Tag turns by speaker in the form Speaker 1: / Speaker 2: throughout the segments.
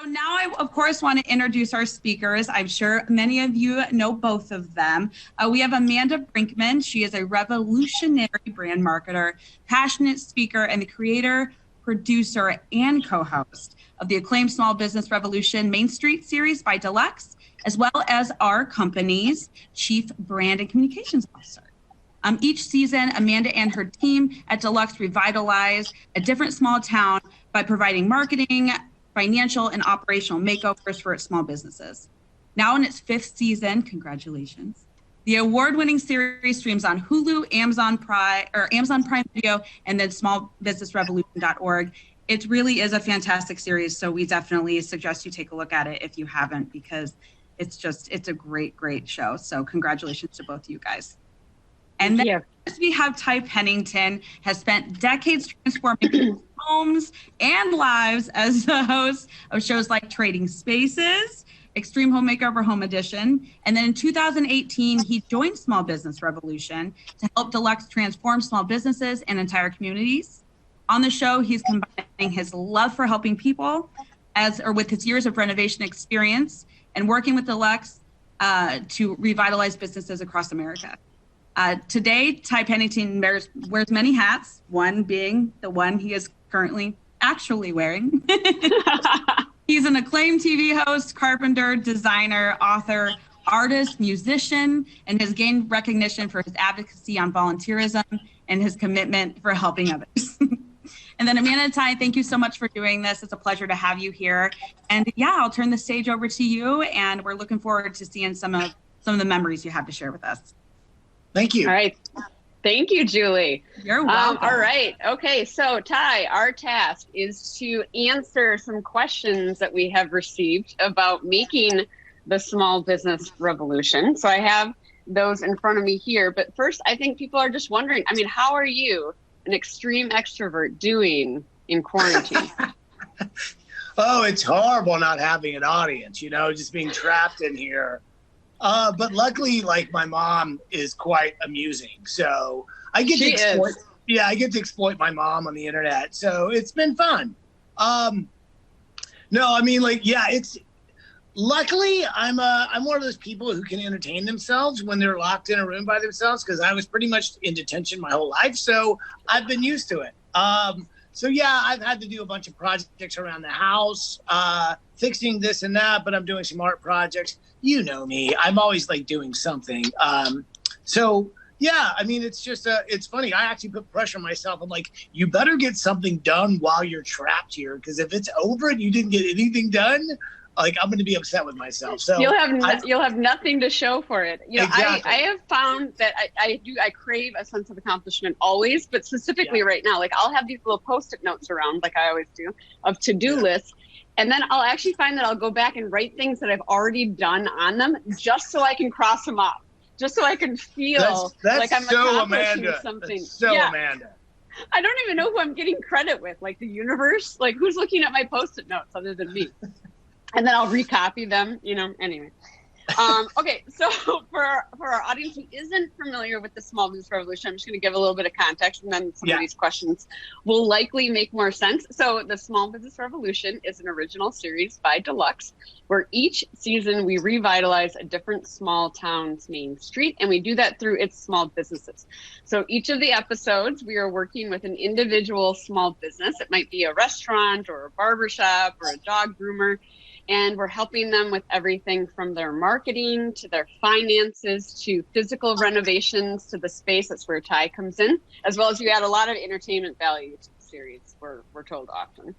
Speaker 1: So now I, of course, want to introduce our speakers. I'm sure many of you know both of them. We have Amanda Brinkman. She is a revolutionary brand marketer, passionate speaker, and the creator, producer, and co-host of the acclaimed Small Business Revolution Main Street series by Deluxe, as well as our company's Chief Brand and Communications Officer. Each season, Amanda and her team at Deluxe revitalize a different small town by providing marketing, financial, and operational makeovers for its small businesses. Now in its 5th season, congratulations. The award-winning series streams on Hulu, Amazon Prime Video, and then smallbusinessrevolution.org. It really is a fantastic series, so we definitely suggest you take a look at it if you haven't, because it's a great, great show. So congratulations to both of you guys. And then we have Ty Pennington, has spent decades transforming people's homes and lives as the host of shows like Trading Spaces, Extreme Home Makeover Home Edition. And then in 2018, he joined Small Business Revolution to help Deluxe transform small businesses and entire communities. On the show, he's combining his love for helping people with his years of renovation experience and working with Deluxe to revitalize businesses across America. Today, Ty Pennington wears many hats, one being the one he is currently actually wearing. He's an acclaimed TV host, carpenter, designer, author, artist, musician, and has gained recognition for his advocacy on volunteerism and his commitment for helping others. And then Amanda and Ty, thank you so much for doing this. It's a pleasure to have you here. And yeah, I'll turn the stage over to you, and we're looking forward to seeing some of the memories you have to share with us.
Speaker 2: Thank you.
Speaker 3: All right. Thank you, Julie.
Speaker 1: You're welcome.
Speaker 3: All right. Okay. So, Ty, our task is to answer some questions that we have received about making the small business revolution. So I have those in front of me here. But first, I think people are just wondering, how are you, an extreme extrovert, doing in quarantine?
Speaker 2: Oh, it's horrible not having an audience, just being trapped in here. But luckily, my mom is quite amusing, so I get I get to exploit my mom on the internet. So it's been fun. It's luckily I'm one of those people who can entertain themselves when they're locked in a room by themselves, because I was pretty much in detention my whole life, so I've been used to it. I've had to do a bunch of projects around the house, fixing this and that, but I'm doing some art projects. You know me, I'm always doing something. It's just, it's funny. I actually put pressure on myself. I'm like, you better get something done while you're trapped here, because if it's over and you didn't get anything done, I'm going to be upset with myself. So
Speaker 3: you'll have nothing to show for it. Exactly. I have found that I crave a sense of accomplishment always, but specifically right now, I'll have these little Post-it notes around, like I always do, of to-do lists. And then I'll actually find that I'll go back and write things that I've already done on them, just so I can cross them off, just so I can feel like I'm so accomplishing something.
Speaker 2: That's so Amanda.
Speaker 3: I don't even know who I'm getting credit with, the universe. Who's looking at my Post-it notes other than me? And then I'll recopy them, anyway. Okay, so for our audience who isn't familiar with the Small Business Revolution, I'm just going to give a little bit of context, and then some of these questions will likely make more sense. So the Small Business Revolution is an original series by Deluxe, where each season we revitalize a different small town's main street, and we do that through its small businesses. So each of the episodes, we are working with an individual small business. It might be a restaurant or a barbershop or a dog groomer. And we're helping them with everything from their marketing to their finances to physical renovations to the space. That's where Ty comes in, as well as you add a lot of entertainment value to the series, we're told often.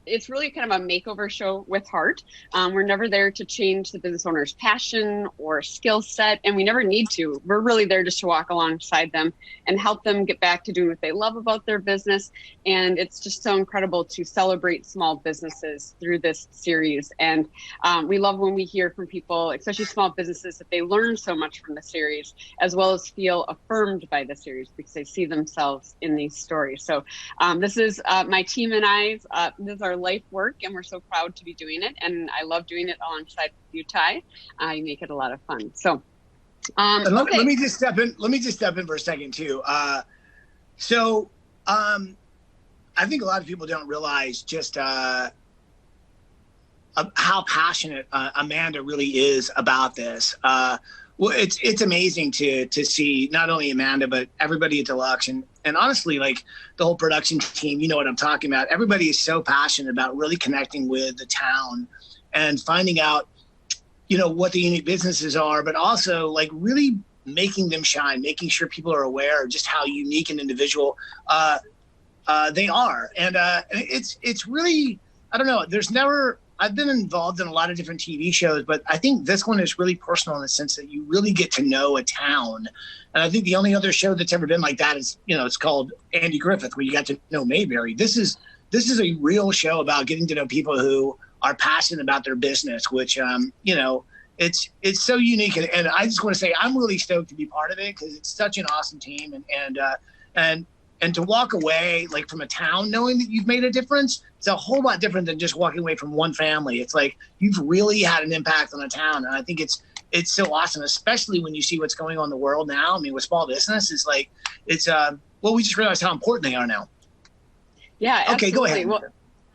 Speaker 3: It's really kind of a makeover show with heart. We're never there to change the business owner's passion or skill set, and we never need to. We're really there just to walk alongside them and help them get back to doing what they love about their business. And it's just so incredible to celebrate small businesses through this series. And we love when we hear from people, especially small businesses, that they learn so much from the series, as well as feel affirmed by the series because they see themselves in these stories. So this is my team and I's. This is our life work, and we're so proud to be doing it, and I love doing it alongside you, Ty. You make it a lot of fun. So let
Speaker 2: me just step in for a second too. I think a lot of people don't realize just how passionate Amanda really is about this. Well, it's amazing to see not only Amanda but everybody at Deluxe and honestly, like the whole production team. You know what I'm talking about. Everybody is so passionate about really connecting with the town and finding out, you know, what the unique businesses are, but also like really making them shine, making sure people are aware of just how unique and individual they are. And it's really, I don't know. I've been involved in a lot of different TV shows, but I think this one is really personal in the sense that you really get to know a town. And I think the only other show that's ever been like that is, you know, it's called Andy Griffith, where you got to know Mayberry. This is a real show about getting to know people who are passionate about their business, which, you know, it's so unique. And I just want to say, I'm really stoked to be part of it because it's such an awesome team. And to walk away like from a town knowing that you've made a difference, it's a whole lot different than just walking away from one family. It's like you've really had an impact on a town. And I think it's so awesome, especially when you see what's going on in the world now. I mean, with small business, it's like, we just realized how important they are now.
Speaker 3: Yeah, absolutely.
Speaker 2: Okay, go ahead.
Speaker 3: Well,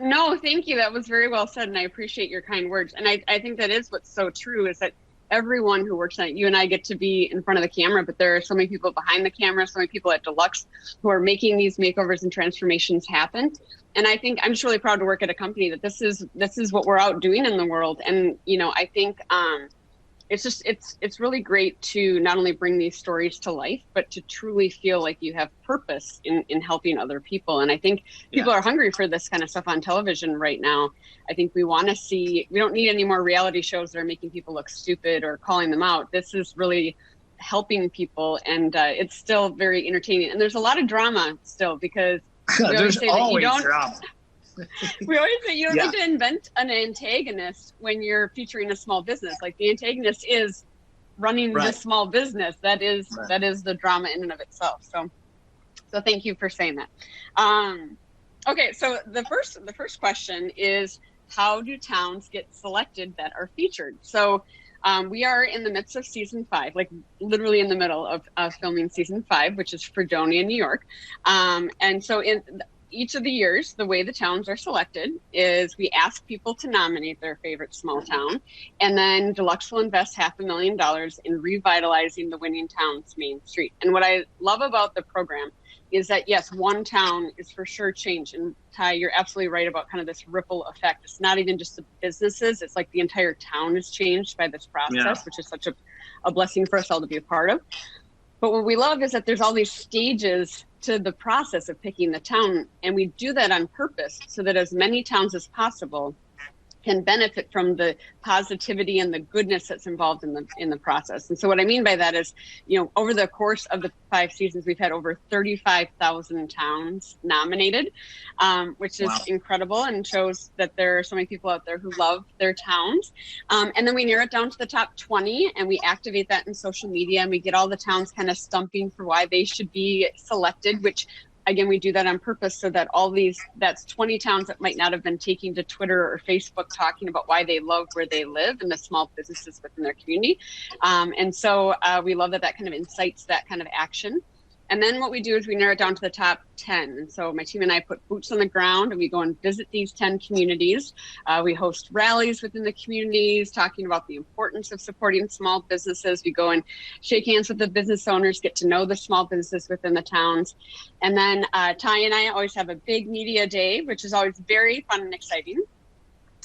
Speaker 3: no, thank you. That was very well said. And I appreciate your kind words. And I think that is what's so true is that everyone who works on it, you and I get to be in front of the camera, but there are so many people behind the camera, so many people at Deluxe who are making these makeovers and transformations happen. And I think I'm just really proud to work at a company that this is what we're out doing in the world. And, you know, I think it's really great to not only bring these stories to life, but to truly feel like you have purpose in helping other people. And I think people are hungry for this kind of stuff on television right now. I think we don't need any more reality shows that are making people look stupid or calling them out. This is really helping people, and it's still very entertaining. And there's a lot of drama still because
Speaker 2: there's always drama.
Speaker 3: We always say you don't need to invent an antagonist when you're featuring a small business. Like the antagonist is running this small business. That is the drama in and of itself. So thank you for saying that. Okay, so the first question is, how do towns get selected that are featured? So we are in the midst of season 5, like literally in the middle of filming season 5, which is Fredonia, New York. And so in each of the years, the way the towns are selected is we ask people to nominate their favorite small town, and then Deluxe will invest $500,000 in revitalizing the winning town's main street. And what I love about the program is that, yes, one town is for sure changed. And Ty, you're absolutely right about kind of this ripple effect. It's not even just the businesses. It's like the entire town is changed by this process, which is such a blessing for us all to be a part of. But what we love is that there's all these stages to the process of picking the town. And we do that on purpose so that as many towns as possible can benefit from the positivity and the goodness that's involved in the process. And so what I mean by that is, you know, over the course of the 5 seasons, we've had over 35,000 towns nominated, which is incredible and shows that there are so many people out there who love their towns. And then we narrow it down to the top 20 and we activate that in social media, and we get all the towns kind of stumping for why they should be selected, which again, we do that on purpose so that that's 20 towns that might not have been taking to Twitter or Facebook talking about why they love where they live and the small businesses within their community. And so we love that kind of incites that kind of action. And then what we do is we narrow it down to the top 10. And so my team and I put boots on the ground and we go and visit these 10 communities. We host rallies within the communities, talking about the importance of supporting small businesses. We go and shake hands with the business owners, get to know the small businesses within the towns. And then Ty and I always have a big media day, which is always very fun and exciting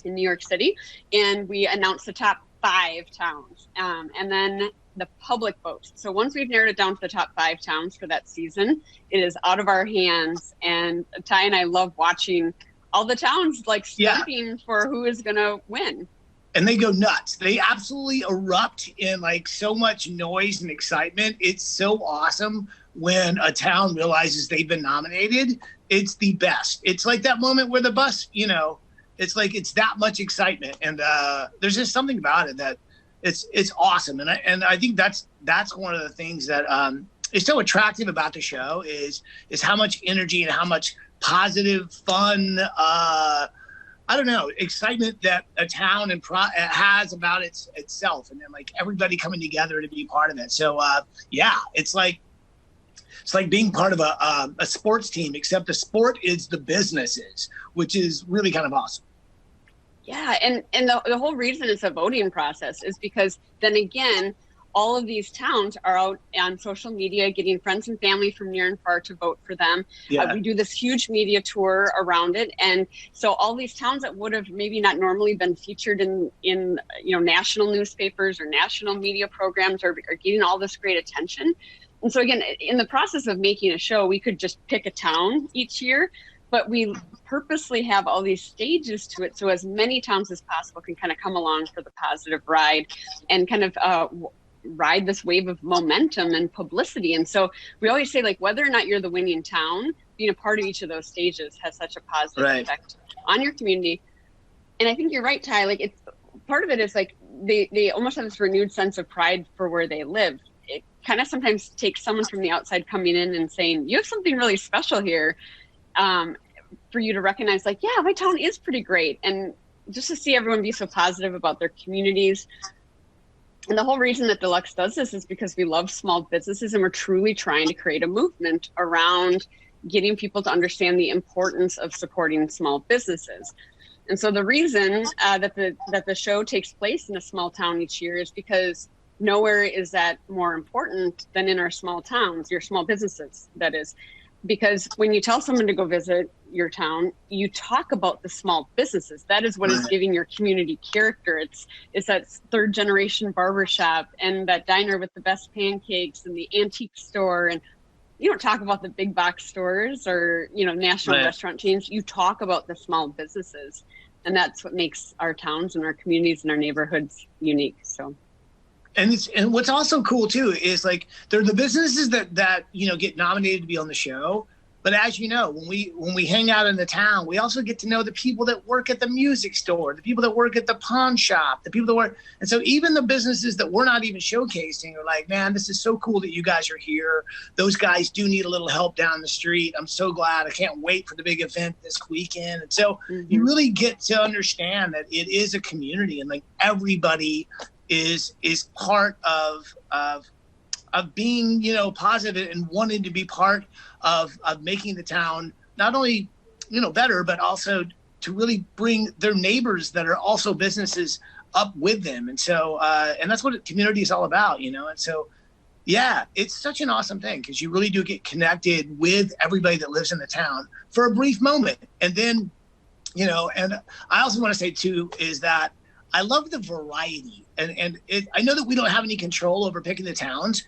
Speaker 3: in New York City. And we announce the top 5 towns. And then the public vote. So once we've narrowed it down to the top 5 towns for that season, it is out of our hands. And Ty and I love watching all the towns like stamping for who is going to win.
Speaker 2: And they go nuts. They absolutely erupt in like so much noise and excitement. It's so awesome when a town realizes they've been nominated. It's the best. It's like that moment where the bus, you know, it's like it's that much excitement. And there's just something about it that it's awesome. And I think that's one of the things that is so attractive about the show is how much energy and how much positive, fun, excitement that a town has about itself, and then like everybody coming together to be part of it. So it's like it's like being part of a sports team, except the sport is the businesses, which is really kind of awesome.
Speaker 3: Yeah, and the whole reason it's a voting process is because then again, all of these towns are out on social media getting friends and family from near and far to vote for them.
Speaker 2: Yeah.
Speaker 3: We do this huge media tour around it. And so all these towns that would have maybe not normally been featured in national newspapers or national media programs are getting all this great attention. And so again, in the process of making a show, we could just pick a town each year, but we purposely have all these stages to it so as many towns as possible can kind of come along for the positive ride and kind of ride this wave of momentum and publicity. And so we always say, like, whether or not you're the winning town, being a part of each of those stages has such a positive effect on your community. And I think you're right, Ty. Like, it's part of it is like they almost have this renewed sense of pride for where they live. It kind of sometimes takes someone from the outside coming in and saying, you have something really special here, for you to recognize, like, yeah, my town is pretty great. And just to see everyone be so positive about their communities. And the whole reason that Deluxe does this is because we love small businesses and we're truly trying to create a movement around getting people to understand the importance of supporting small businesses. And so the reason that the show takes place in a small town each year is because nowhere is that more important than in our small towns, your small businesses, that is. Because when you tell someone to go visit your town, you talk about the small businesses. That is what is giving your community character. It's that third generation barbershop and that diner with the best pancakes and the antique store. And you don't talk about the big box stores or, national restaurant chains. You talk about the small businesses. And that's what makes our towns and our communities and our neighborhoods unique. So.
Speaker 2: And what's also cool too is, like, they're the businesses that get nominated to be on the show. But as you know, when we hang out in the town, we also get to know the people that work at the music store, the people that work at the pawn shop, the people that work. And so even the businesses that we're not even showcasing are like, man, this is so cool that you guys are here. Those guys do need a little help down the street. I'm so glad. I can't wait for the big event this weekend. And so you really get to understand that it is a community, and like everybody is part of being, positive and wanting to be part of making the town not only, better, but also to really bring their neighbors that are also businesses up with them. And so, and that's what community is all about, and so, yeah, it's such an awesome thing because you really do get connected with everybody that lives in the town for a brief moment. And then, and I also want to say too, is that I love the variety. And I know that we don't have any control over picking the towns,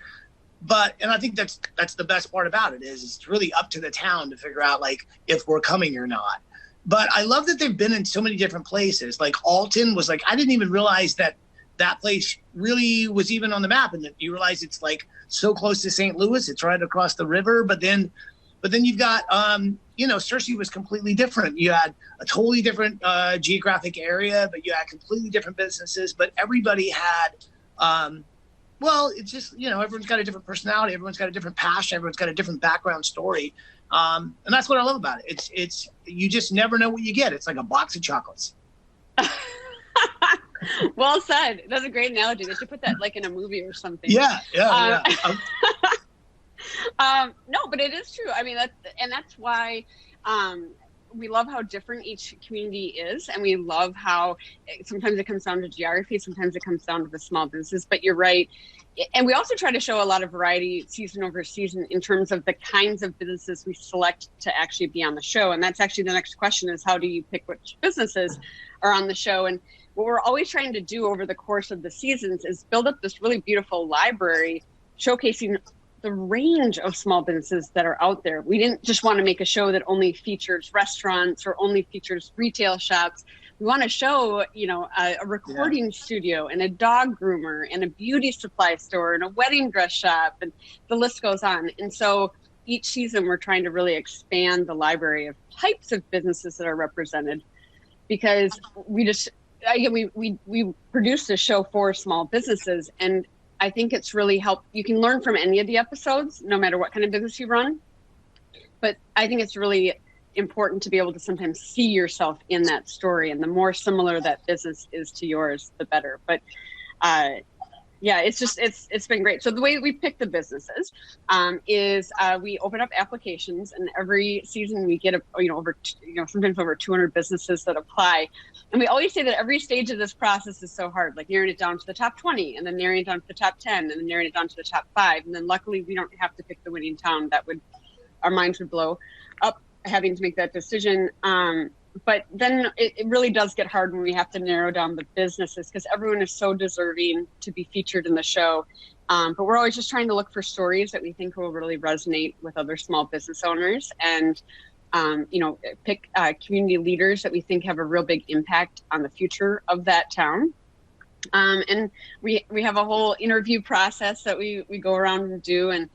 Speaker 2: and I think that's the best part about it is it's really up to the town to figure out, like, if we're coming or not. But I love that they've been in so many different places. Like Alton was like, I didn't even realize that place really was even on the map, and that you realize it's like so close to St. Louis, it's right across the river. But then you've got Searcy was completely different. You had a totally different geographic area, but you had completely different businesses. But everybody had, it's just, everyone's got a different personality. Everyone's got a different passion. Everyone's got a different background story. And that's what I love about it. It's you just never know what you get. It's like a box of chocolates.
Speaker 3: Well said. That's a great analogy. They should put that like in a movie or something.
Speaker 2: Yeah.
Speaker 3: No, but it is true. I mean, that's why we love how different each community is, and we love how sometimes it comes down to geography, sometimes it comes down to the small businesses. But you're right, and we also try to show a lot of variety season over season in terms of the kinds of businesses we select to actually be on the show. And that's actually the next question: is how do you pick which businesses are on the show? And what we're always trying to do over the course of the seasons is build up this really beautiful library showcasing the range of small businesses that are out there. We didn't just want to make a show that only features restaurants or only features retail shops. We want to show, a recording studio and a dog groomer and a beauty supply store and a wedding dress shop, and the list goes on. And so each season we're trying to really expand the library of types of businesses that are represented, because we produce this show for small businesses, and I think it's really helped. You can learn from any of the episodes, no matter what kind of business you run. But I think it's really important to be able to sometimes see yourself in that story. And the more similar that business is to yours, the better. But Yeah, it's been great. So the way that we pick the businesses is we open up applications, and every season we get sometimes over 200 businesses that apply. And we always say that every stage of this process is so hard, like narrowing it down to the top 20, and then narrowing it down to the top 10, and then narrowing it down to the top 5. And then luckily we don't have to pick the winning town. Our minds would blow up having to make that decision. But then it really does get hard when we have to narrow down the businesses, because everyone is so deserving to be featured in the show. But we're always just trying to look for stories that we think will really resonate with other small business owners, and pick community leaders that we think have a real big impact on the future of that town. And we have a whole interview process that we go around and do. And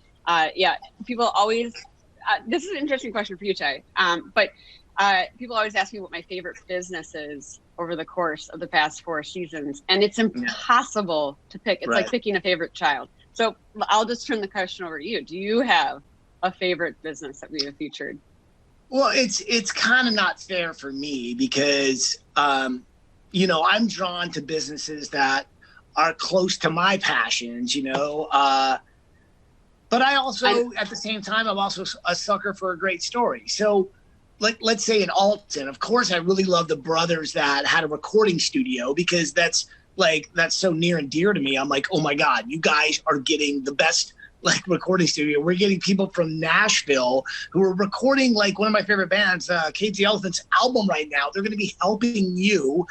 Speaker 3: people always, this is an interesting question for you, Ty, but people always ask me what my favorite business is over the course of the past 4 seasons, and it's impossible to pick. It's like picking a favorite child. So I'll just turn the question over to you. Do you have a favorite business that we have featured?
Speaker 2: Well, it's kind of not fair for me because, I'm drawn to businesses that are close to my passions, but I also, at the same time, I'm also a sucker for a great story. So let's say in Alton, of course, I really love the brothers that had a recording studio, because that's so near and dear to me. I'm like, oh my God, you guys are getting the best recording studio. We're getting people from Nashville who are recording one of my favorite bands, Cage the Elephant's album right now. They're going to be helping you.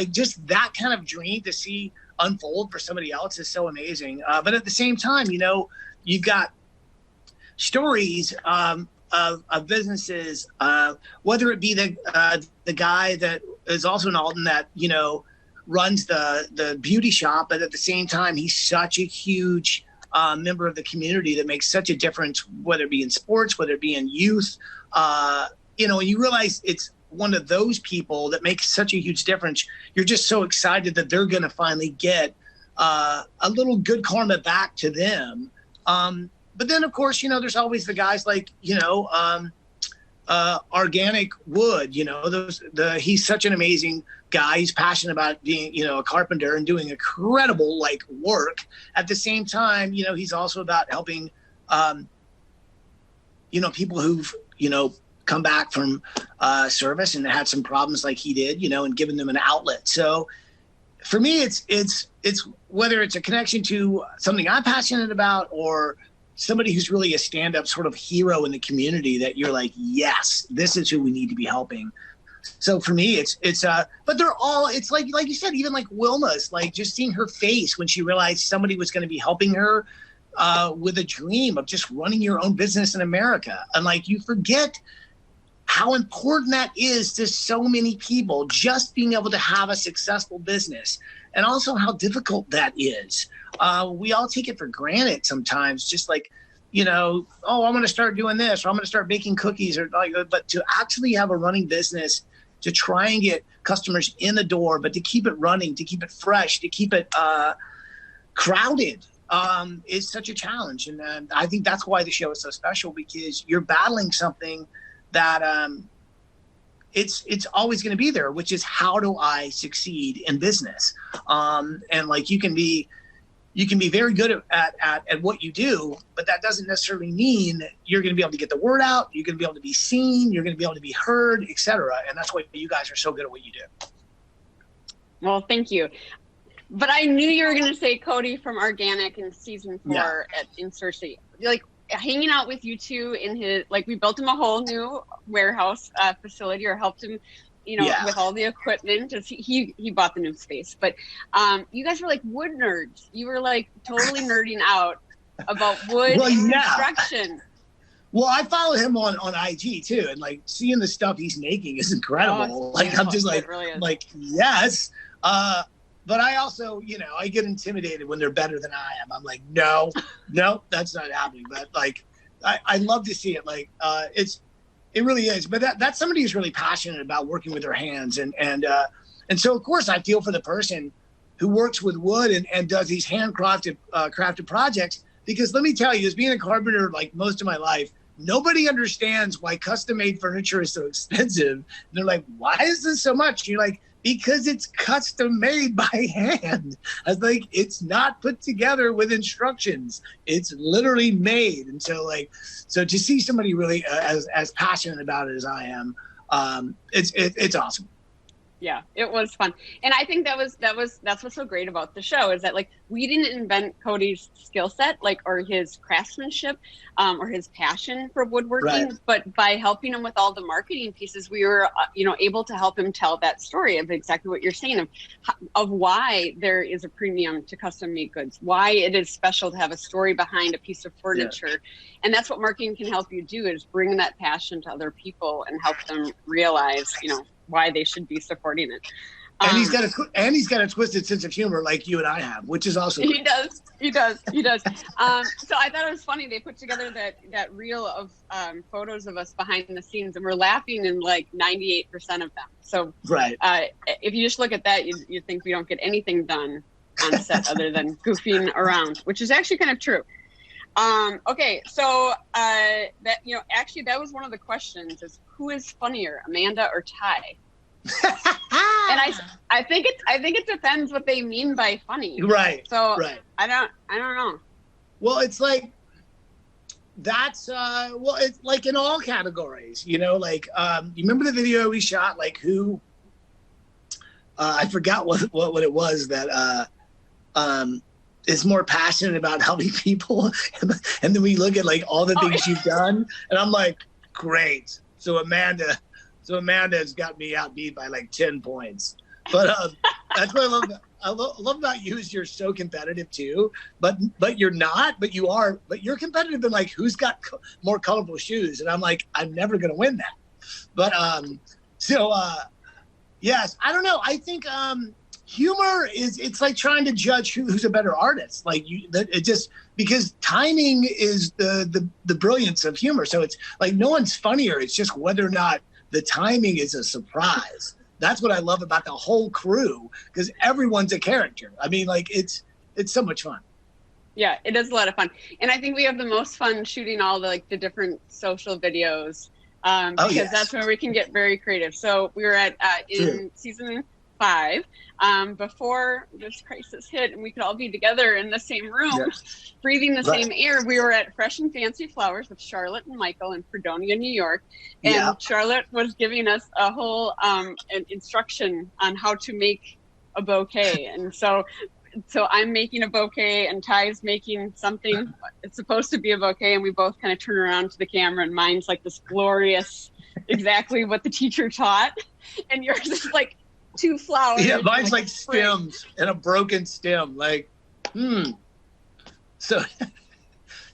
Speaker 2: Just that kind of dream to see unfold for somebody else is so amazing. But at the same time, you've got stories of businesses, whether it be the guy that is also in Alton that, runs the beauty shop, but at the same time, he's such a huge member of the community that makes such a difference, whether it be in sports, whether it be in youth. You realize it's one of those people that makes such a huge difference. You're just so excited that they're going to finally get a little good karma back to them. But then, of course, there's always the guys Organic Wood. He's such an amazing guy. He's passionate about being, a carpenter and doing incredible work. At the same time, he's also about helping, people who've, come back from service and had some problems like he did, and giving them an outlet. So for me, it's whether it's a connection to something I'm passionate about or somebody who's really a stand-up sort of hero in the community that you're like, yes, this is who we need to be helping. So for me, but they're all, it's like you said, even Wilma's, just seeing her face when she realized somebody was going to be helping her with a dream of just running your own business in America. And you forget how important that is to so many people, just being able to have a successful business, and also how difficult that is. We all take it for granted sometimes, just I'm going to start doing this, or I'm going to start baking cookies, but to actually have a running business, to try and get customers in the door, but to keep it running, to keep it fresh, to keep it crowded is such a challenge. And I think that's why the show is so special, because you're battling something that it's always going to be there, which is, how do I succeed in business? And you can be very good at what you do, but that doesn't necessarily mean you're going to be able to get the word out. You're going to be able to be seen. You're going to be able to be heard, et cetera. And that's why you guys are so good at what you do.
Speaker 3: Well, thank you. But I knew you were going to say Cody from Organic in season 4 in Cersei. Hanging out with you two in his, we built him a whole new warehouse facility, or helped him, with all the equipment. He bought the new space. But you guys were wood nerds. You were totally nerding out about wood construction.
Speaker 2: Well, I follow him on IG too, and seeing the stuff he's making is incredible. I'm just really yes. But I also, I get intimidated when they're better than I am. I'm like, no, that's not happening. But I love to see it. It really is. But that's somebody who's really passionate about working with their hands. And so, of course, I feel for the person who works with wood and does these handcrafted crafted projects. Because let me tell you, as being a carpenter most of my life, nobody understands why custom-made furniture is so expensive. And they're like, why is this so much? You're like, Because it's custom made by hand. I was like, it's not put together with instructions. It's literally made. And so to see somebody really as passionate about it as I am, it's awesome.
Speaker 3: Yeah, it was fun. And I think that's what's so great about the show is that like we didn't invent Cody's skill set or his craftsmanship or his passion for woodworking,
Speaker 2: Right.
Speaker 3: but by helping him with all the marketing pieces, we were able to help him tell that story of exactly what you're saying of why there is a premium to custom made goods, why it is special to have a story behind a piece of furniture. Yeah. And that's what marketing can help you do, is bring that passion to other people and help them realize, why they should be supporting it.
Speaker 2: And he's got a twisted sense of humor like you and I have, which is also
Speaker 3: great. He does. So I thought it was funny. They put together that reel of photos of us behind the scenes, and we're laughing in 98% of them. So
Speaker 2: right.
Speaker 3: If you just look at that, you think we don't get anything done on set other than goofing around, which is actually kind of true. Okay, so actually that was one of the questions: is who is funnier, Amanda or Ty? And I think it depends what they mean by funny.
Speaker 2: Right.
Speaker 3: So
Speaker 2: right.
Speaker 3: I don't know.
Speaker 2: Well, it's that's it's like in all categories, you remember the video we shot, who I forgot what it was that is more passionate about helping people, and then we look at all the things you've done, and I'm like, great. So Amanda's got me outbeat by 10 points. But that's what I love about you is you're so competitive too. But you're not. But you are. But you're competitive in who's got more colorful shoes, and I'm like, I'm never gonna win that. But yes, I don't know. I think humor it's like trying to judge who's a better artist. Because timing is the brilliance of humor. So it's no one's funnier. It's just whether or not the timing is a surprise. That's what I love about the whole crew, because everyone's a character. I mean, it's so much fun.
Speaker 3: Yeah, it is a lot of fun. And I think we have the most fun shooting all the different social videos because that's where we can get very creative. So we were at in season 5 before this crisis hit and we could all be together in the same room, breathing the same air. We were at Fresh and Fancy Flowers with Charlotte and Michael in Fredonia, New York. And Charlotte was giving us a whole an instruction on how to make a bouquet. And so I'm making a bouquet and Ty's making something. It's supposed to be a bouquet, and we both kind of turn around to the camera, and mine's this glorious, exactly what the teacher taught, and yours is 2 flowers.
Speaker 2: Yeah, mine's stems and a broken stem. So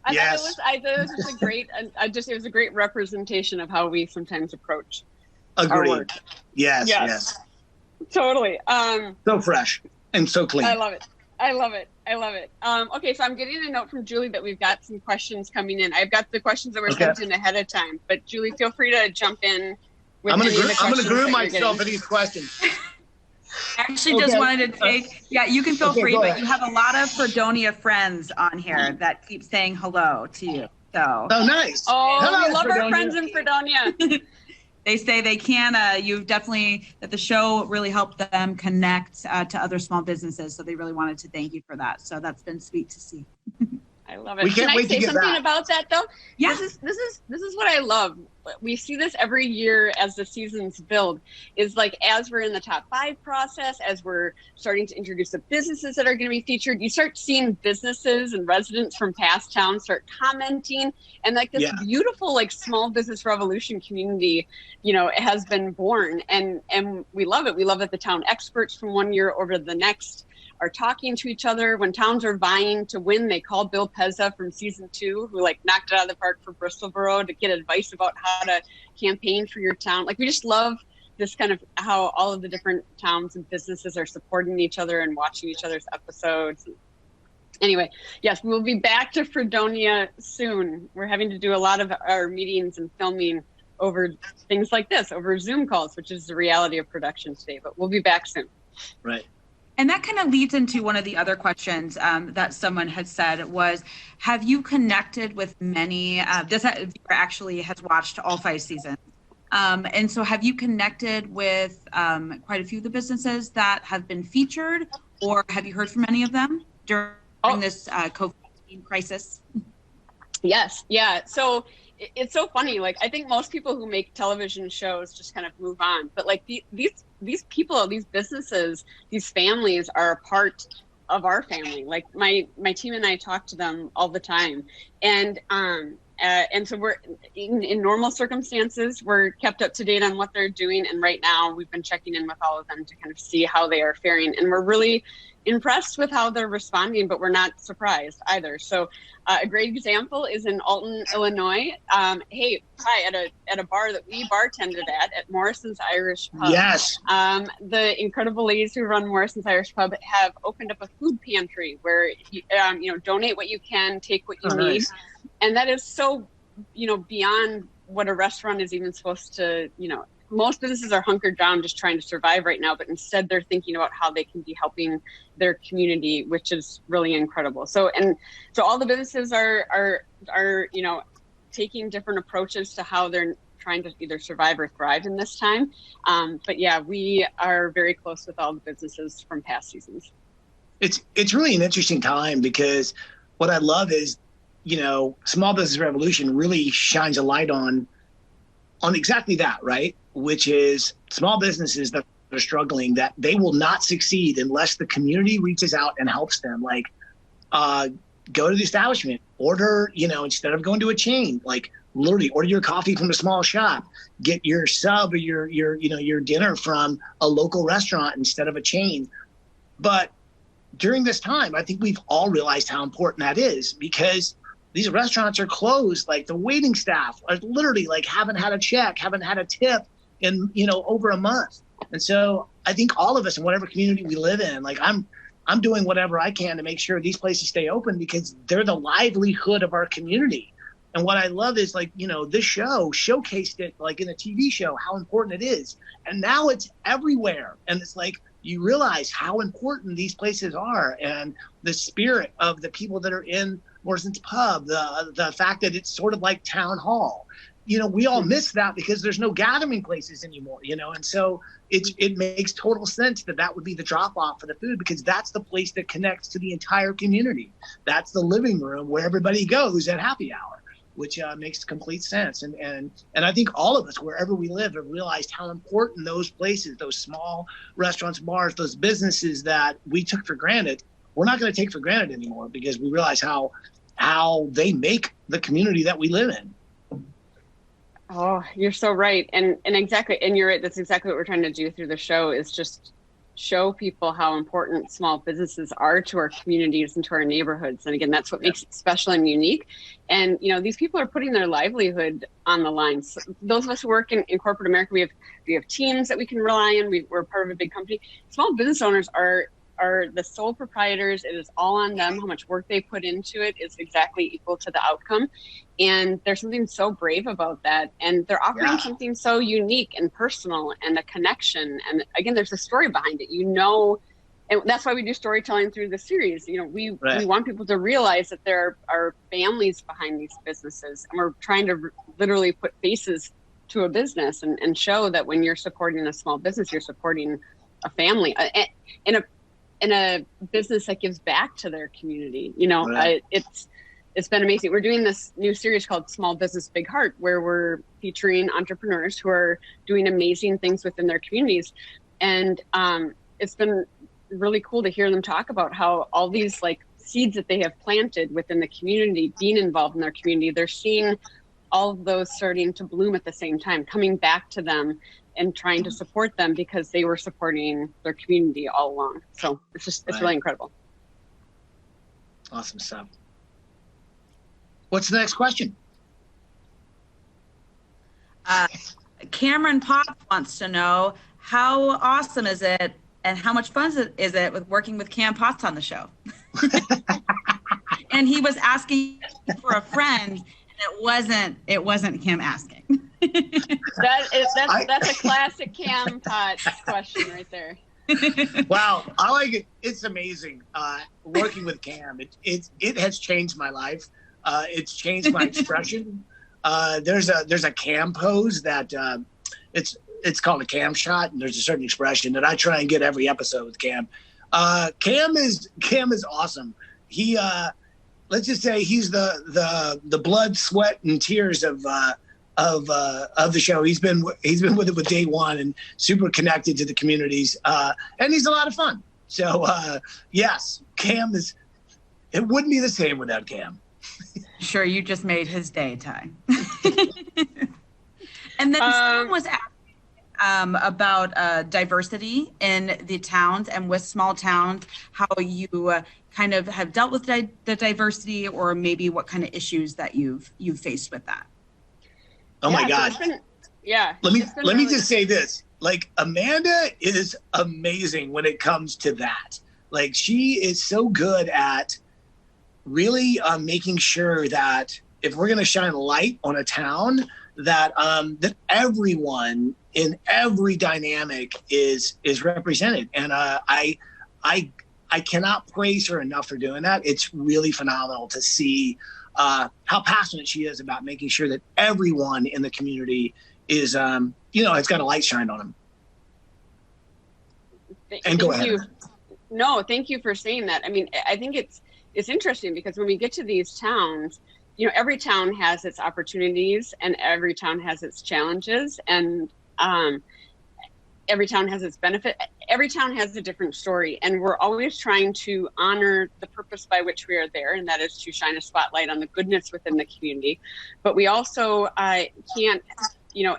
Speaker 3: I thought it was just a great, it was a great representation of how we sometimes approach our work.
Speaker 2: Yes.
Speaker 3: Totally.
Speaker 2: So fresh and so clean.
Speaker 3: I love it. Okay, so I'm getting a note from Julie that we've got some questions coming in. I've got the questions that were sent in ahead of time, but Julie, feel free to jump in.
Speaker 2: I'm going to groove myself at these questions.
Speaker 1: I actually just wanted to take, you can feel free, but you have a lot of Fredonia friends on here that keep saying hello to you. So.
Speaker 2: Oh, nice.
Speaker 3: Oh,
Speaker 2: hello,
Speaker 3: we love
Speaker 2: Fredonia.
Speaker 3: our friends in Fredonia.
Speaker 1: They say they can, that the show really helped them connect to other small businesses. So they really wanted to thank you for that. So that's been sweet to see.
Speaker 3: I love it.
Speaker 2: We can't wait to get
Speaker 3: Can I say something about that though?
Speaker 1: Yeah.
Speaker 3: This is what I love. We see this every year as the seasons build, is as we're in the top 5 process, as we're starting to introduce the businesses that are going to be featured, you start seeing businesses and residents from past towns start commenting, and this beautiful small business revolution community, has been born, and we love it. We love that the town experts from one year over to the next are talking to each other. When towns are vying to win, they call Bill Pezza from season 2, who knocked it out of the park for Bristolboro, to get advice about how to campaign for your town. We just love this kind of how all of the different towns and businesses are supporting each other and watching each other's episodes. Anyway, yes, we'll be back to Fredonia soon. We're having to do a lot of our meetings and filming over things like this, over Zoom calls, which is the reality of production today, but we'll be back soon.
Speaker 2: Right.
Speaker 1: And that kind of leads into one of the other questions that someone had said was, have you connected with many, this actually has watched all 5 seasons. And so have you connected with quite a few of the businesses that have been featured, or have you heard from any of them during this COVID-19 crisis?
Speaker 3: Yes. Yeah. So it's so funny. Like, I think most people who make television shows just kind of move on. But like these people, these businesses, these families are a part of our family. Like my team and I talk to them all the time. And so we're in normal circumstances, we're kept up to date on what they're doing. And right now we've been checking in with all of them to kind of see how they are faring. And we're really impressed with how they're responding, but we're not surprised either. So a great example is in Alton, Illinois. Hey, Ty, at a bar that we bartended at Morrison's Irish Pub.
Speaker 2: Yes.
Speaker 3: The incredible ladies who run Morrison's Irish Pub have opened up a food pantry where you donate what you can, take what you need.
Speaker 2: Nice.
Speaker 3: And that is so, beyond what a restaurant is even supposed to, most businesses are hunkered down just trying to survive right now, but instead they're thinking about how they can be helping their community, which is really incredible. So all the businesses are taking different approaches to how they're trying to either survive or thrive in this time. But yeah, we are very close with all the businesses from past seasons.
Speaker 2: It's really an interesting time, because what I love is, Small Business Revolution really shines a light on exactly that, right? Which is small businesses that are struggling, that they will not succeed unless the community reaches out and helps them. Like, go to the establishment, order, instead of going to a chain, like literally order your coffee from a small shop, get your sub or your dinner from a local restaurant instead of a chain. But during this time, I think we've all realized how important that is, because these restaurants are closed. Like, the waiting staff are literally like haven't had a check, haven't had a tip in, over a month. And so I think all of us in whatever community we live in, like I'm doing whatever I can to make sure these places stay open, because they're the livelihood of our community. And what I love is, like, this show showcased it, like in a TV show, how important it is. And now it's everywhere. And it's like, you realize how important these places are, and the spirit of the people that are in Morrison's Pub, the fact that it's sort of like town hall. We all miss that because there's no gathering places anymore, and so it makes total sense that would be the drop off for the food, because that's the place that connects to the entire community. That's the living room where everybody goes at happy hour, which makes complete sense. And I think all of us, wherever we live, have realized how important those places, those small restaurants, bars, those businesses that we took for granted, we're not going to take for granted anymore, because we realize how they make the community that we live in.
Speaker 3: Oh, you're so right. And exactly. And you're right. That's exactly what we're trying to do through the show, is just show people how important small businesses are to our communities and to our neighborhoods. And again, that's what makes it special and unique. And, these people are putting their livelihood on the line. So those of us who work in corporate America, we have teams that we can rely on. We're part of a big company. Small business owners are the sole proprietors. It is all on them. How much work they put into it is exactly equal to the outcome. And there's something so brave about that. And they're offering something so unique and personal and a connection. And again, there's a story behind it, and that's why we do storytelling through the series. We want people to realize that there are families behind these businesses, and we're trying to literally put faces to a business and show that when you're supporting a small business, you're supporting a family in a business that gives back to their community. It's been amazing. We're doing this new series called Small Business Big Heart, where we're featuring entrepreneurs who are doing amazing things within their communities. And it's been really cool to hear them talk about how all these like seeds that they have planted within the community, being involved in their community, they're seeing all of those starting to bloom at the same time, coming back to them and trying to support them because they were supporting their community all along. So it's really incredible.
Speaker 2: Awesome stuff. What's the next question?
Speaker 1: Cameron Pop wants to know, how awesome is it and how much fun is it with working with Cam Potts on the show? And he was asking for a friend, and it wasn't him asking.
Speaker 3: That's a classic Cam Potts question right there.
Speaker 2: Wow, I like it. It's amazing. Working with Cam, it has changed my life. It's changed my expression. There's a Cam pose that it's called a Cam shot, and there's a certain expression that I try and get every episode with Cam. Cam is awesome. He let's just say he's the blood, sweat, and tears of the show. He's been with it with day one and super connected to the communities, and he's a lot of fun. So yes, Cam is. It wouldn't be the same without Cam.
Speaker 1: Sure, you just made his day, Ty. And then someone was asking about diversity in the towns and with small towns, how you kind of have dealt with the diversity, or maybe what kind of issues that you've faced with that.
Speaker 2: Oh my God! Let me just say this: like, Amanda is amazing when it comes to that. Like, she is so good at really making sure that if we're going to shine light on a town, that that everyone in every dynamic is represented, and I cannot praise her enough for doing that. It's really phenomenal to see how passionate she is about making sure that everyone in the community is it's got a light shined on them. And go ahead.
Speaker 3: No, thank you for saying that. I mean, I think it's interesting because when we get to these towns, every town has its opportunities and every town has its challenges, and every town has its benefit. Every town has a different story, and we're always trying to honor the purpose by which we are there, and that is to shine a spotlight on the goodness within the community. But we also can't,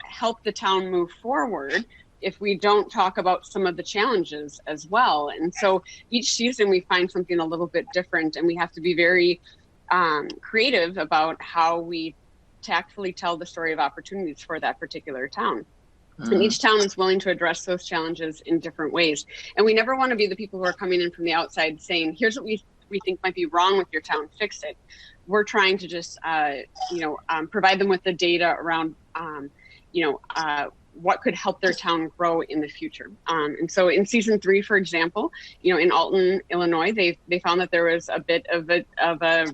Speaker 3: help the town move forward if we don't talk about some of the challenges as well. And so each season we find something a little bit different, and we have to be very creative about how we tactfully tell the story of opportunities for that particular town. And each town is willing to address those challenges in different ways. And we never want to be the people who are coming in from the outside saying, here's what we think might be wrong with your town, fix it. We're trying to just, provide them with the data around, what could help their town grow in the future. And so in season 3, for example, in Alton, Illinois, they found that there was a bit of a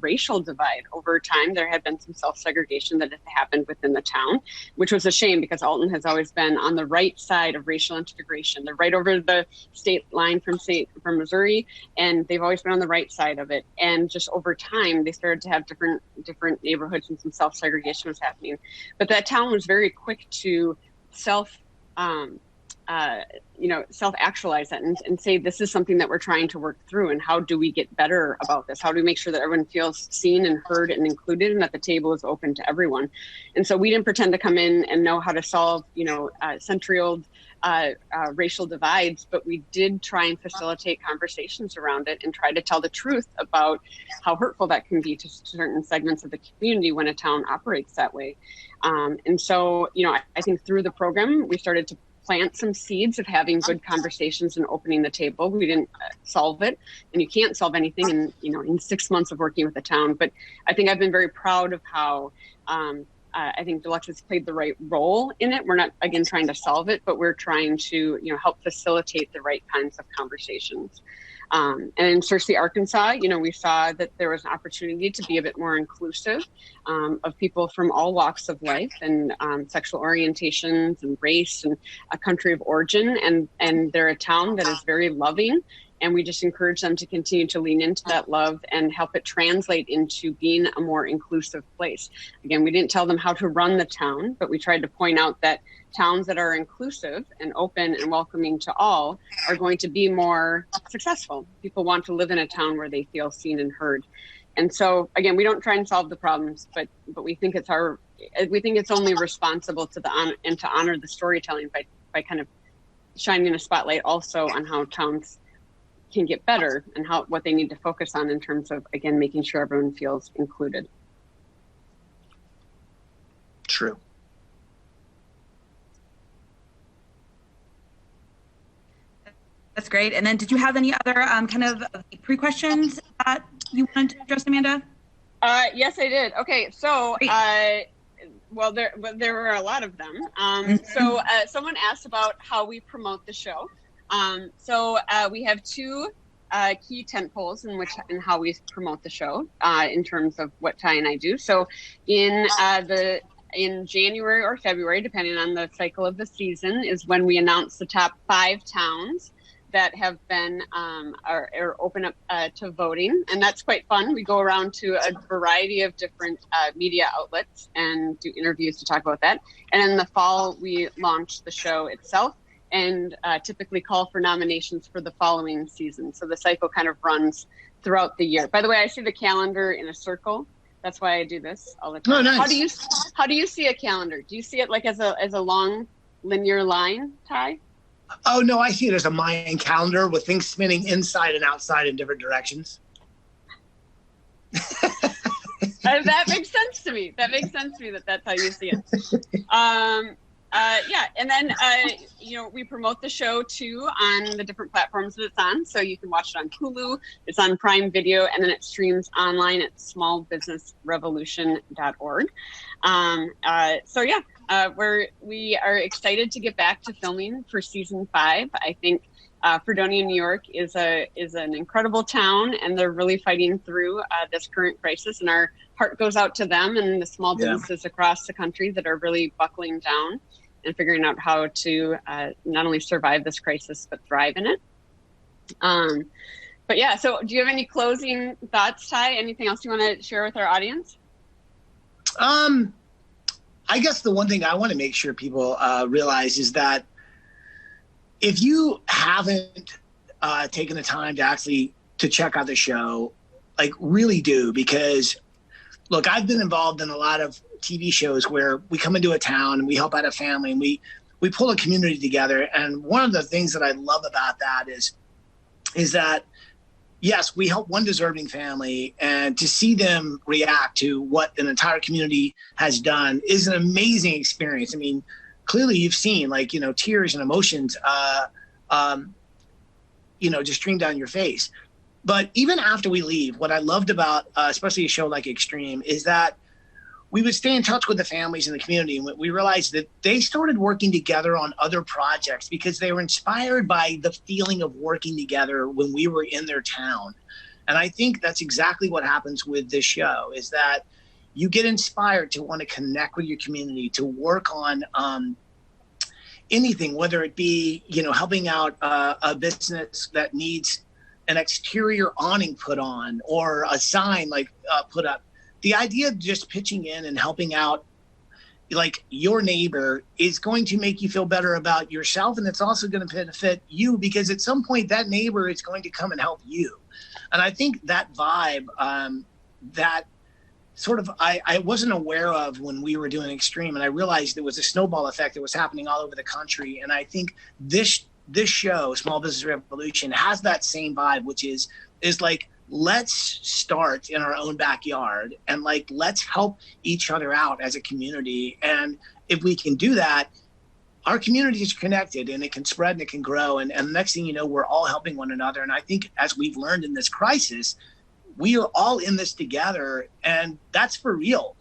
Speaker 3: racial divide over time. There had been some self-segregation that had happened within the town, which was a shame because Alton has always been on the right side of racial integration. They're right over the state line from Missouri, and they've always been on the right side of it. And just over time, they started to have different neighborhoods, and some self-segregation was happening. But that town was very quick to self-actualize that and say, this is something that we're trying to work through, and how do we get better about this? How do we make sure that everyone feels seen and heard and included, and that the table is open to everyone? And so we didn't pretend to come in and know how to solve, century-old racial divides, but we did try and facilitate conversations around it and try to tell the truth about how hurtful that can be to certain segments of the community when a town operates that way. And so, I think through the program, we started to plant some seeds of having good conversations and opening the table. We didn't solve it, and you can't solve anything in 6 months of working with the town. But I think I've been very proud of how I think Deluxe has played the right role in it. We're not, again, trying to solve it, but we're trying to, help facilitate the right kinds of conversations. And in Searcy, Arkansas, we saw that there was an opportunity to be a bit more inclusive of people from all walks of life and sexual orientations and race and a country of origin. And they're a town that is very loving. And we just encourage them to continue to lean into that love and help it translate into being a more inclusive place. Again, we didn't tell them how to run the town, but we tried to point out that towns that are inclusive and open and welcoming to all are going to be more successful. People want to live in a town where they feel seen and heard. And so, again, we don't try and solve the problems, but we think it's only responsible to honor the storytelling by kind of shining a spotlight also on how towns can get better and what they need to focus on in terms of, again, making sure everyone feels included.
Speaker 2: True.
Speaker 1: That's great. And then did you have any other kind of pre-questions that you wanted to address, Amanda?
Speaker 3: Yes, I did. Okay, so well, there were a lot of them. So someone asked about how we promote the show. So we have 2 key tent poles in how we promote the show in terms of what Ty and I do. So in in January or February, depending on the cycle of the season, is when we announce the top 5 towns that have been are open up to voting, and that's quite fun. We go around to a variety of different media outlets and do interviews to talk about that. And in the fall, we launch the show itself and typically call for nominations for the following season. So the cycle kind of runs throughout the year. By the way, I see the calendar in a circle. That's why I do this all the time.
Speaker 2: Oh, nice.
Speaker 3: How do you see a calendar? Do you see it like as a long linear line, Ty?
Speaker 2: Oh, no, I see it as a Mayan calendar with things spinning inside and outside in different directions.
Speaker 3: That makes sense to me. That makes sense to me that's how you see it. Yeah, and then we promote the show too on the different platforms that it's on. So you can watch it on Hulu, it's on Prime Video, and then it streams online at smallbusinessrevolution.org. We are excited to get back to filming for season 5. I think Fredonia, New York is an incredible town, and they're really fighting through this current crisis. And our heart goes out to them and the small businesses across the country that are really buckling down and figuring out how to not only survive this crisis but thrive in it. But yeah, so do you have any closing thoughts, Ty? Anything else you want to share with our audience?
Speaker 2: I guess the one thing I want to make sure people realize is that if you haven't taken the time to check out the show, like really do, because look, I've been involved in a lot of TV shows where we come into a town and we help out a family and we pull a community together. And one of the things that I love about that is that, yes, we help one deserving family, and to see them react to what an entire community has done is an amazing experience. I mean, clearly you've seen tears and emotions, just stream down your face. But even after we leave, what I loved about, especially a show like Extreme, is that we would stay in touch with the families in the community. And we realized that they started working together on other projects because they were inspired by the feeling of working together when we were in their town. And I think that's exactly what happens with this show, is that you get inspired to want to connect with your community, to work on anything, whether it be, helping out a business that needs an exterior awning put on or a sign put up. The idea of just pitching in and helping out your neighbor is going to make you feel better about yourself, and it's also going to benefit you because at some point that neighbor is going to come and help you. And I think that vibe that sort of I wasn't aware of when we were doing Extreme, and I realized there was a snowball effect that was happening all over the country. And I think this show, Small Business Revolution, has that same vibe, which is let's start in our own backyard and let's help each other out as a community. And if we can do that, our community is connected and it can spread and it can grow. And the next thing you know, we're all helping one another. And I think as we've learned in this crisis, we are all in this together, and that's for real.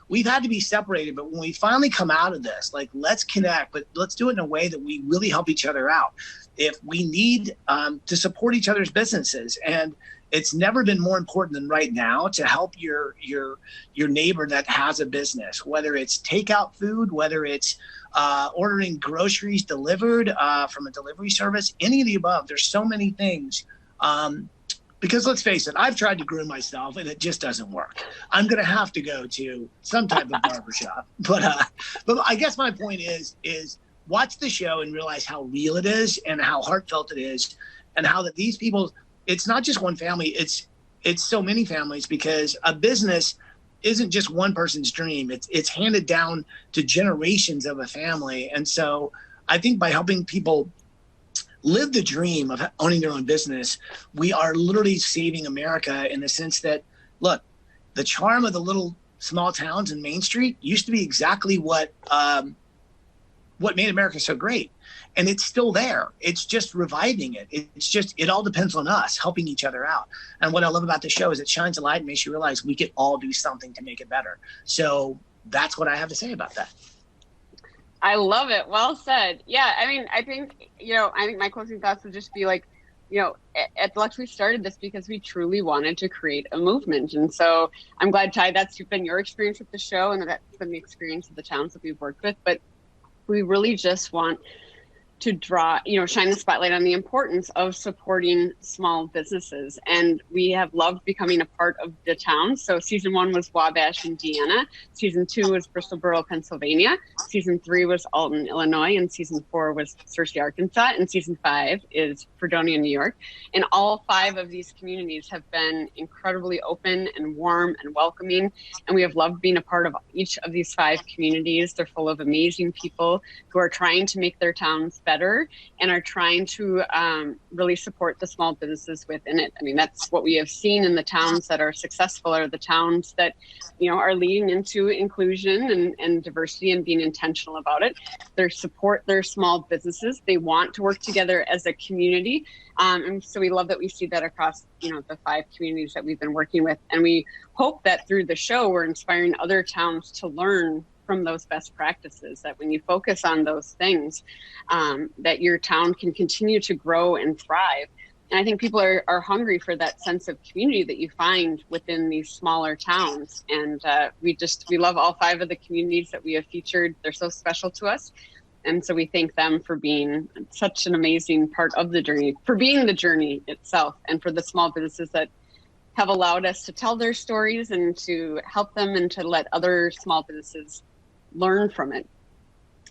Speaker 2: We've had to be separated, but when we finally come out of this, let's connect, but let's do it in a way that we really help each other out. If we need to support each other's businesses, and it's never been more important than right now to help your neighbor that has a business, whether it's takeout food, whether it's ordering groceries delivered from a delivery service, any of the above. There's so many things. Because let's face it, I've tried to groom myself and it just doesn't work. I'm going to have to go to some type of barbershop. But I guess my point is watch the show and realize how real it is and how heartfelt it is, and how that these people, it's not just one family, it's so many families, because a business isn't just one person's dream. It's handed down to generations of a family. And so I think by helping people live the dream of owning their own business, we are literally saving America, in the sense that, look, the charm of the little small towns in Main Street used to be exactly what made America so great. And it's still there. It's just reviving it. It all depends on us helping each other out. And what I love about the show is it shines a light and makes you realize we can all do something to make it better. So that's what I have to say about that.
Speaker 3: I love it. Well said. Yeah. I mean, I think my closing thoughts would just be at Lux, we started this because we truly wanted to create a movement. And so I'm glad, Ty, that's been your experience with the show, and that's been the experience of the towns that we've worked with. But we really just want to shine the spotlight on the importance of supporting small businesses. And we have loved becoming a part of the town. So season 1 was Wabash, Indiana. Season 2 was Bristol Borough, Pennsylvania. Season 3 was Alton, Illinois. And season 4 was Searcy, Arkansas. And season 5 is Fredonia, New York. And all 5 of these communities have been incredibly open and warm and welcoming. And we have loved being a part of each of these 5 communities. They're full of amazing people who are trying to make their towns better and are trying to really support the small businesses within it. I mean, that's what we have seen in the towns that are successful, are the towns that, are leading into inclusion and diversity and being intentional about it. They support their small businesses. They want to work together as a community. And so we love that we see that across, the 5 communities that we've been working with. And we hope that through the show, we're inspiring other towns to learn from those best practices, that when you focus on those things, that your town can continue to grow and thrive. And I think people are hungry for that sense of community that you find within these smaller towns. And we love all 5 of the communities that we have featured. They're so special to us. And so we thank them for being such an amazing part of the journey, for being the journey itself, and for the small businesses that have allowed us to tell their stories and to help them and to let other small businesses learn from it.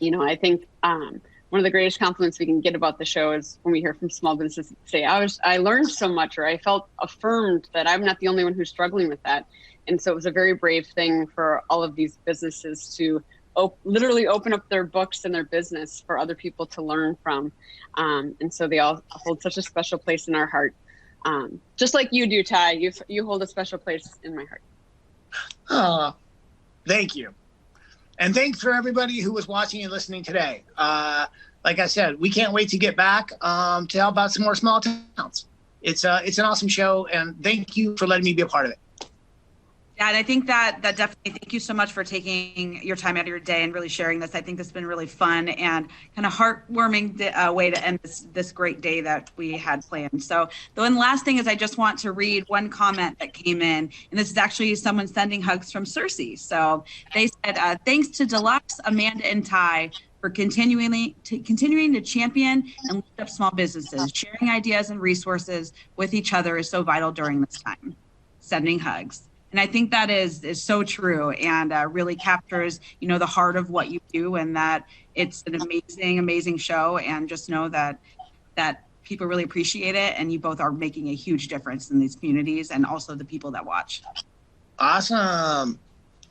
Speaker 3: I think one of the greatest compliments we can get about the show is when we hear from small businesses say, I learned so much, or I felt affirmed that I'm not the only one who's struggling with that. And so it was a very brave thing for all of these businesses to literally open up their books and their business for other people to learn from. And so they all hold such a special place in our heart. Just like you do, Ty, you hold a special place in my heart.
Speaker 2: Oh, thank you. And thanks for everybody who was watching and listening today. Like I said, we can't wait to get back to help about some more small towns. It's an awesome show, and thank you for letting me be a part of it.
Speaker 1: Yeah, and I think that definitely, thank you so much for taking your time out of your day and really sharing this. I think this has been really fun and kind of heartwarming way to end this great day that we had planned. So the one last thing is I just want to read one comment that came in, and this is actually someone sending hugs from Searcy. So they said, thanks to Deluxe, Amanda, and Ty for continuing to champion and lift up small businesses. Sharing ideas and resources with each other is so vital during this time. Sending hugs. And I think that is so true, and really captures, the heart of what you do, and that it's an amazing, amazing show. And just know that people really appreciate it, and you both are making a huge difference in these communities and also the people that watch.
Speaker 2: Awesome.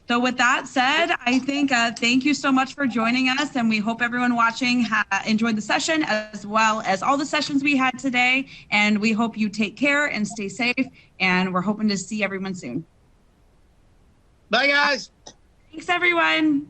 Speaker 1: So with that said, I think thank you so much for joining us, and we hope everyone watching enjoyed the session as well as all the sessions we had today. And we hope you take care and stay safe, and we're hoping to see everyone soon.
Speaker 2: Bye, guys.
Speaker 1: Thanks, everyone.